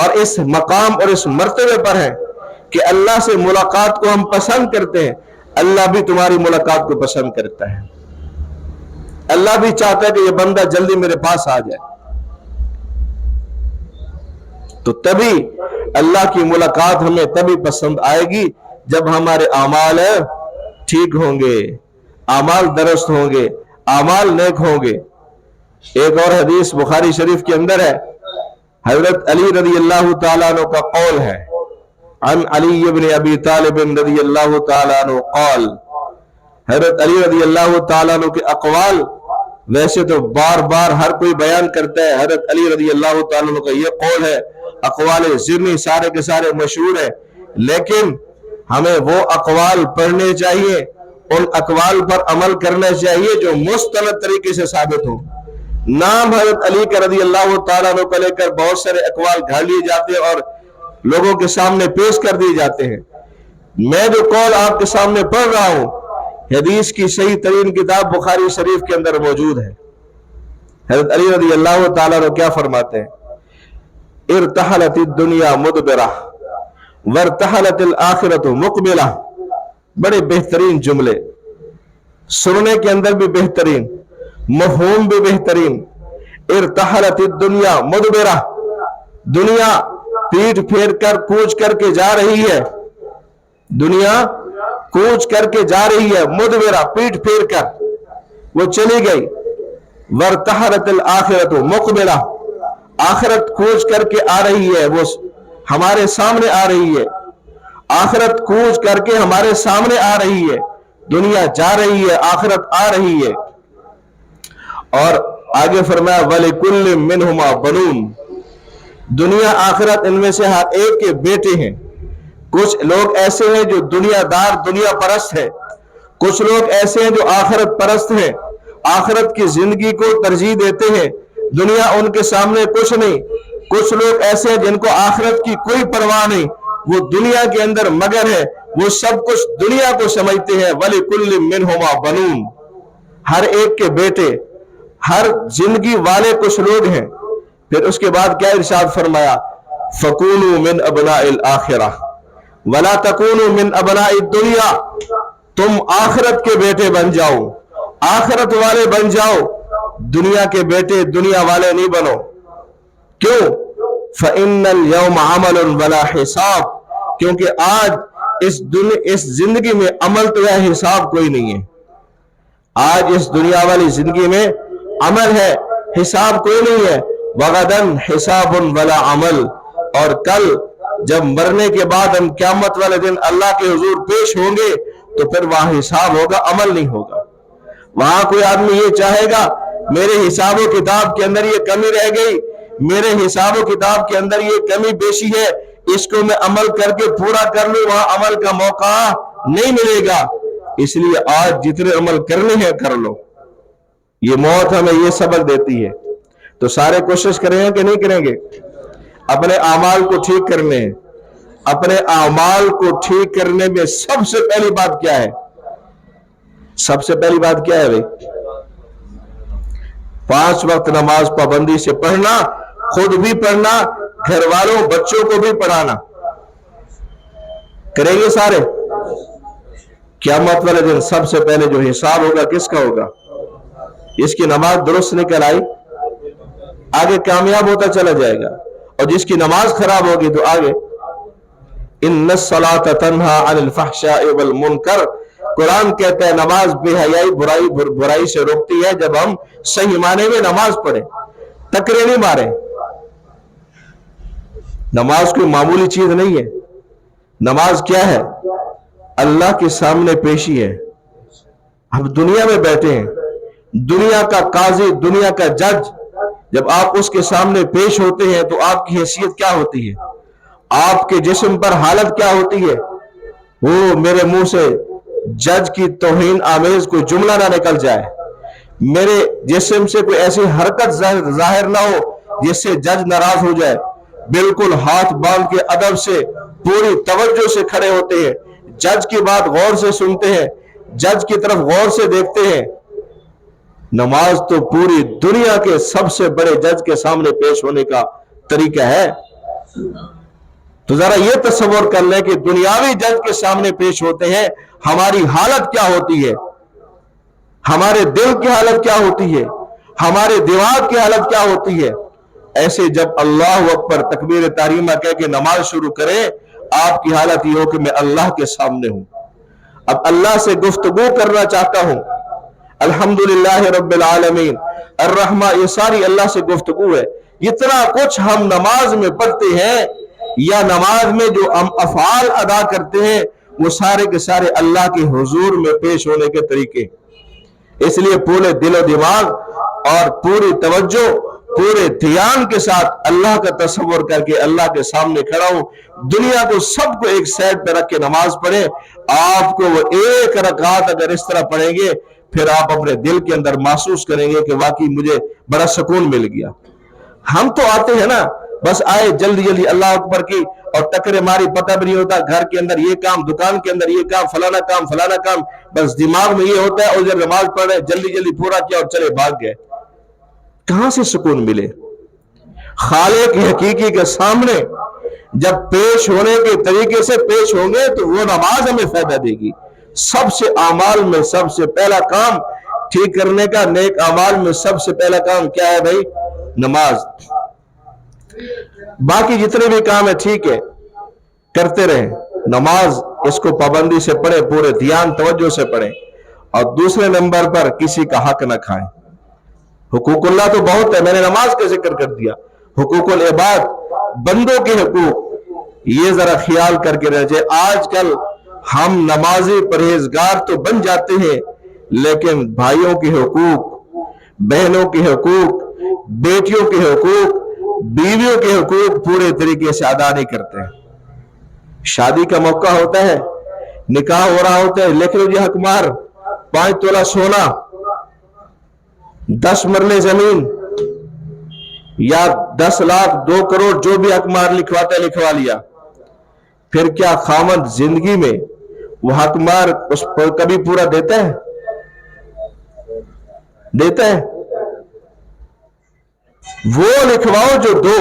اور اس مقام اور اس مرتبے پر ہیں کہ اللہ سے ملاقات کو ہم پسند کرتے ہیں، اللہ بھی تمہاری ملاقات کو پسند کرتا ہے۔ اللہ بھی چاہتا ہے کہ یہ بندہ جلدی میرے پاس آ جائے۔ تو تبھی اللہ کی ملاقات ہمیں تبھی پسند آئے گی جب ہمارے اعمال ٹھیک ہوں گے، اعمال درست ہوں گے، اعمال نیک ہوں گے۔ ایک اور حدیث بخاری شریف کے اندر ہے، حضرت علی رضی اللہ تعالیٰ عنہ کا قول ہے، عن علی بن ابی طالب رضی اللہ تعالیٰ عنہ قال، حضرت علی رضی اللہ تعالیٰ عنہ کے اقوال ویسے تو بار بار ہر کوئی بیان کرتا ہے، حضرت علی رضی اللہ تعالیٰ عنہ کا یہ قول ہے، اقوال ضمنی سارے کے سارے مشہور ہیں، لیکن ہمیں وہ اقوال پڑھنے چاہیے، ان اقوال پر عمل کرنا چاہیے جو مستند طریقے سے ثابت ہوں۔ نام حضرت علی کا رضی اللہ تعالیٰ عنہ کو لے کر بہت سارے اقوال گھاڑ لیے جاتے ہیں اور لوگوں کے سامنے پیش کر دیے جاتے ہیں۔ میں جو قول آپ کے سامنے پڑھ رہا ہوں، حدیث کی صحیح ترین کتاب بخاری شریف کے اندر موجود ہے۔ حضرت علی رضی اللہ تعالیٰ عنہ کیا فرماتے ہیں؟ ارتحلت الدنیا مدبرہ وارتحلت الآخرۃ مقبلہ۔ بڑے بہترین جملے، سننے کے اندر بھی بہترین، مفہوم بھی بہترین۔ ارتحلت الدنیا مدبرہ، دنیا پیٹ پھیر کر کوچ کر کے جا رہی ہے، دنیا کوچ کر کے جا رہی ہے، مدبرہ پیٹ پھیر کر وہ چلی گئی۔ وارتحلت الآخرۃ مقبلہ، آخرت کوچ کر کے آ رہی ہے، وہ ہمارے سامنے آ رہی ہے، آخرت کوچ کر کے ہمارے سامنے آ رہی ہے، دنیا جا رہی ہے، آخرت آ رہی ہے۔ اور آگے فرمایا وَلِكُلٍّ مِّنْهُمَا بَنُونَ، دنیا آخرت ان میں سے ہر ایک کے بیٹے ہیں۔ کچھ لوگ ایسے ہیں جو دنیا دار دنیا پرست ہے، کچھ لوگ ایسے ہیں جو آخرت پرست ہیں، آخرت کی زندگی کو ترجیح دیتے ہیں، دنیا ان کے سامنے کچھ نہیں۔ کچھ لوگ ایسے ہیں جن کو آخرت کی کوئی پرواہ نہیں، وہ دنیا کے اندر مگر ہے، وہ سب کچھ دنیا کو سمجھتے ہیں۔ وَلِكُلٍّ مِّنْهُمَا بَنُونَ، ہر ایک کے بیٹے، ہر زندگی والے کچھ لوگ ہیں۔ پھر اس کے بعد کیا ارشاد فرمایا؟ فَكُونُوا مِنْ أَبْنَاءِ الْآخِرَةِ وَلَا تَكُونُوا مِنْ أَبْنَاءِ الدُّنْيَا، تم آخرت کے بیٹے بن جاؤ، آخرت والے بن جاؤ، دنیا کے بیٹے دنیا والے نہیں بنو۔ کیوں؟ فَإِنَّ الْيَوْمَ عَمَلٌ وَلَا حِسَابٌ، کیونکہ آج اس زندگی میں عمل تو ہے، حساب کوئی نہیں ہے۔ آج اس دنیا والی زندگی میں عمل ہے، حساب کوئی نہیں ہے۔ وَغَدًا حِسَابٌ وَلَا عَمَلٌ، اور کل جب مرنے کے بعد ہم قیامت والے دن اللہ کے حضور پیش ہوں گے تو پھر وہاں حساب ہوگا، عمل نہیں ہوگا۔ وہاں کوئی آدمی یہ چاہے گا میرے حساب و کتاب کے اندر یہ کمی رہ گئی، میرے حساب و کتاب کے اندر یہ کمی بیشی ہے، اس کو میں عمل کر کے پورا کر لوں، وہاں عمل کا موقع نہیں ملے گا۔ اس لیے آج جتنے عمل کرنے ہیں کر لو، یہ موت ہمیں یہ سبق دیتی ہے۔ تو سارے کوشش کریں گے کہ نہیں کریں گے؟ اپنے اعمال کو ٹھیک کرنے ہیں۔ اپنے اعمال کو ٹھیک کرنے میں سب سے پہلی بات کیا ہے؟ سب سے پہلی بات کیا ہے بھائی؟ 5 وقت نماز پابندی سے پڑھنا، خود بھی پڑھنا، گھر والوں بچوں کو بھی پڑھانا۔ کریں گے سارے؟ قیامت والے دن سب سے پہلے جو حساب ہوگا کس کا ہوگا؟ اس کی نماز درست نکل آئی، آگے کامیاب ہوتا چلا جائے گا، اور جس کی نماز خراب ہوگی تو آگے ان الصلاۃ تنہا عن الفحشاء والمنکر، قرآن کہتا ہے نماز بے حیائی برائی سے روکتی ہے۔ جب ہم صحیح معنی میں نماز پڑھیں، ٹکرے نہیں ماریں۔ نماز کوئی معمولی چیز نہیں ہے، نماز کیا ہے؟ اللہ کے سامنے پیشی ہے۔ ہم دنیا میں بیٹھے ہیں، دنیا کا قاضی، دنیا کا جج، جب آپ اس کے سامنے پیش ہوتے ہیں تو آپ کی حیثیت کیا ہوتی ہے؟ آپ کے جسم پر حالت کیا ہوتی ہے؟ وہ میرے منہ سے جج کی توہین آمیز کوئی جملہ نہ نکل جائے، میرے جسم سے کوئی ایسی حرکت ظاہر نہ ہو جس سے جج ناراض ہو جائے۔ بالکل ہاتھ باندھ کے ادب سے پوری توجہ سے کھڑے ہوتے ہیں، جج کی بات غور سے سنتے ہیں، جج کی طرف غور سے دیکھتے ہیں۔ نماز تو پوری دنیا کے سب سے بڑے جج کے سامنے پیش ہونے کا طریقہ ہے۔ تو ذرا یہ تصور کر لیں کہ دنیاوی جج کے سامنے پیش ہوتے ہیں، ہماری حالت کیا ہوتی ہے، ہمارے دل کی حالت کیا ہوتی ہے، ہمارے دماغ کی حالت کیا ہوتی ہے۔ ایسے جب اللہ اکبر تکبیر تحریمہ کہہ کے نماز شروع کریں، آپ کی حالت یہ ہو کہ میں اللہ کے سامنے ہوں، اب اللہ سے گفتگو کرنا چاہتا ہوں، الحمدللہ رب العالمین الرحمن، یہ ساری اللہ سے گفتگو ہے۔ اتنا کچھ ہم نماز میں پڑھتے ہیں یا نماز میں جو ہم افعال ادا کرتے ہیں، وہ سارے کے سارے اللہ کے حضور میں پیش ہونے کے طریقے۔ اس لیے پورے دل و دماغ اور پوری توجہ، پورے دھیان کے ساتھ اللہ کا تصور کر کے اللہ کے سامنے کھڑا ہوں۔ دنیا کو سب کو ایک سائڈ پہ رکھ کے نماز پڑھیں، آپ کو وہ ایک رکعت اگر اس طرح پڑھیں گے، پھر آپ اپنے دل کے اندر محسوس کریں گے کہ واقعی مجھے بڑا سکون مل گیا۔ ہم تو آتے ہیں نا، بس آئے جلدی جلدی اللہ اکبر کی اور ٹکرے ماری، پتہ بھی نہیں ہوتا گھر کے اندر یہ کام، دکان کے اندر یہ کام، فلانا کام فلانا کام، بس دماغ میں یہ ہوتا ہے، اور جب نماز پڑھ رہے جلدی جلدی پورا کیا اور چلے بھاگ گئے۔ کہاں سے سکون ملے؟ خالق حقیقی کے سامنے جب پیش ہونے کے طریقے سے پیش ہوں گے تو وہ نماز ہمیں فائدہ دے گی۔ سب سے اعمال میں سب سے پہلا کام ٹھیک کرنے کا، نیک اعمال میں سب سے پہلا کام کیا ہے بھائی؟ نماز۔ باقی جتنے بھی کام ہے ٹھیک ہے، کرتے رہیں، نماز اس کو پابندی سے پڑھیں، پورے دھیان توجہ سے پڑھیں، اور دوسرے نمبر پر کسی کا حق نہ کھائیں۔ حقوق اللہ تو بہت ہے، میں نے نماز کا ذکر کر دیا، حقوق العباد، بندوں کے حقوق، یہ ذرا خیال کر کے رہے۔ آج کل ہم نمازی پرہیزگار تو بن جاتے ہیں، لیکن بھائیوں کے حقوق، بہنوں کے حقوق، بیٹیوں کے حقوق، بیویوں کے حقوق پورے طریقے سے ادا نہیں کرتے ہیں۔ شادی کا موقع ہوتا ہے، نکاح ہو رہا ہوتا ہے، لکھ لو جی حق مار، 5 تولہ سونا، 10 مرلے زمین، یا 10 لاکھ 2 کروڑ، جو بھی حق مار لکھواتا ہے لکھوا لیا۔ پھر کیا خاوند زندگی میں وہ حق مار اس پر کبھی پورا دیتا ہے؟ دیتا ہے؟ وہ لکھواؤ جو دو،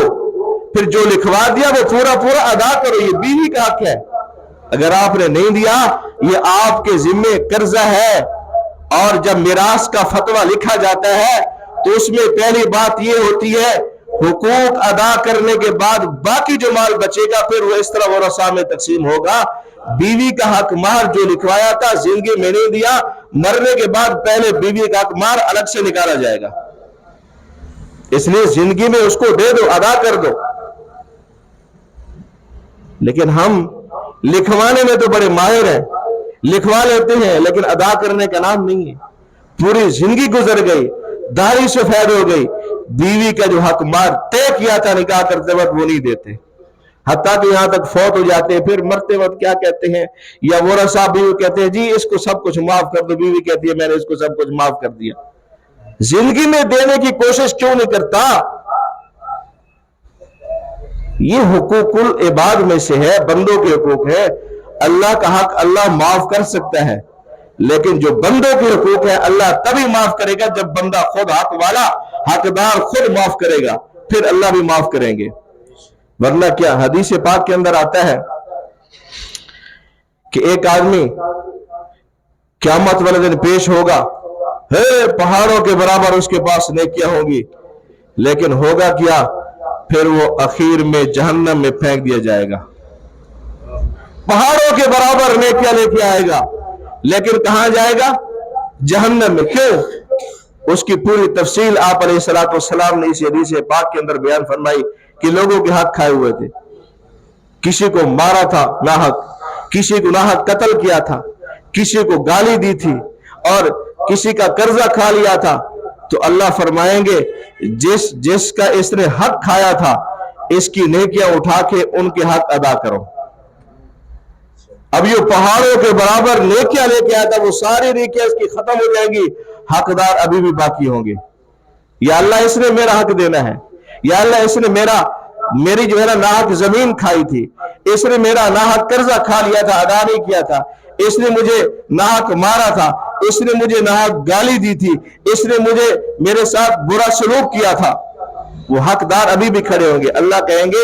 پھر جو لکھوا دیا وہ پورا پورا ادا کرو، یہ بیوی کا حق ہے۔ اگر آپ نے نہیں دیا، یہ آپ کے ذمے قرضہ ہے، اور جب میراث کا فتویٰ لکھا جاتا ہے تو اس میں پہلی بات یہ ہوتی ہے، حقوق ادا کرنے کے بعد باقی جو مال بچے گا پھر وہ اس طرح ورثاء میں تقسیم ہوگا۔ بیوی کا حق مار جو لکھوایا تھا زندگی میں نہیں دیا، مرنے کے بعد پہلے بیوی کا حق مار الگ سے نکالا جائے گا، اس لیے زندگی میں اس کو دے دو، ادا کر دو۔ لیکن ہم لکھوانے میں تو بڑے ماہر ہیں، لکھوا لیتے ہیں لیکن ادا کرنے کا نام نہیں ہے۔ پوری زندگی گزر گئی، داڑھی سفید ہو گئی، بیوی کا جو حق مار طے کیا تھا نکاح کرتے وقت وہ نہیں دیتے، حتیٰ کہ یہاں تک فوت ہو جاتے ہیں۔ پھر مرتے وقت کیا کہتے ہیں، یا ورثاء بیوی کہتے ہیں جی اس کو سب کچھ معاف کر دو، بیوی کہتی ہے میں نے اس کو سب کچھ معاف کر دیا۔ زندگی میں دینے کی کوشش کیوں نہیں کرتا؟ یہ حقوق العباد میں سے ہے، بندوں کے حقوق ہے۔ اللہ کا حق اللہ معاف کر سکتا ہے، لیکن جو بندوں کے حقوق ہے اللہ تبھی معاف کرے گا جب بندہ خود حق والا، حقدار خود معاف کرے گا، پھر اللہ بھی معاف کریں گے۔ ورنہ کیا؟ حدیث پاک کے اندر آتا ہے کہ ایک آدمی قیامت والے دن پیش ہوگا، پہاڑوں کے برابر اس کے پاس نیکیاں ہوں گی، لیکن ہوگا کیا؟ پھر وہ اخیر میں جہنم میں پھینک دیا جائے گا۔ پہاڑوں کے برابر نیکیاں لے کے آئے گا، لیکن کہاں جائے گا؟ جہنم میں۔ کیوں؟ اس کی پوری تفصیل آپ علیہ السلام نے اس حدیث پاک کے اندر بیان فرمائی کہ لوگوں کے حق کھائے ہوئے تھے، کسی کو مارا تھا ناحق، کسی کو ناحق قتل کیا تھا، کسی کو گالی دی تھی، اور کسی کا قرضہ کھا لیا تھا، تو اللہ فرمائیں گے جس کا اس نے حق کھایا تھا اس کی نیکیاں اٹھا کے ان کے حق ادا کرو۔ اب یہ پہاڑوں کے برابر نیکیاں لے کے آیا تھا، وہ ساری نیکیاں اس کی ختم ہو جائیں گی، حقدار ابھی بھی باقی ہوں گے۔ یا اللہ اس نے میرا حق دینا ہے، یا اللہ اس نے میری جو ہے نا ناحق زمین کھائی تھی، اس نے میرا ناحق قرضہ کھا لیا تھا، ادا نہیں کیا تھا، اس نے مجھے ناحق مارا تھا، اس نے مجھے ناحق گالی دی تھی، اس نے میرے ساتھ برا سلوک کیا تھا۔ وہ حقدار ابھی بھی کھڑے ہوں گے۔ اللہ کہیں گے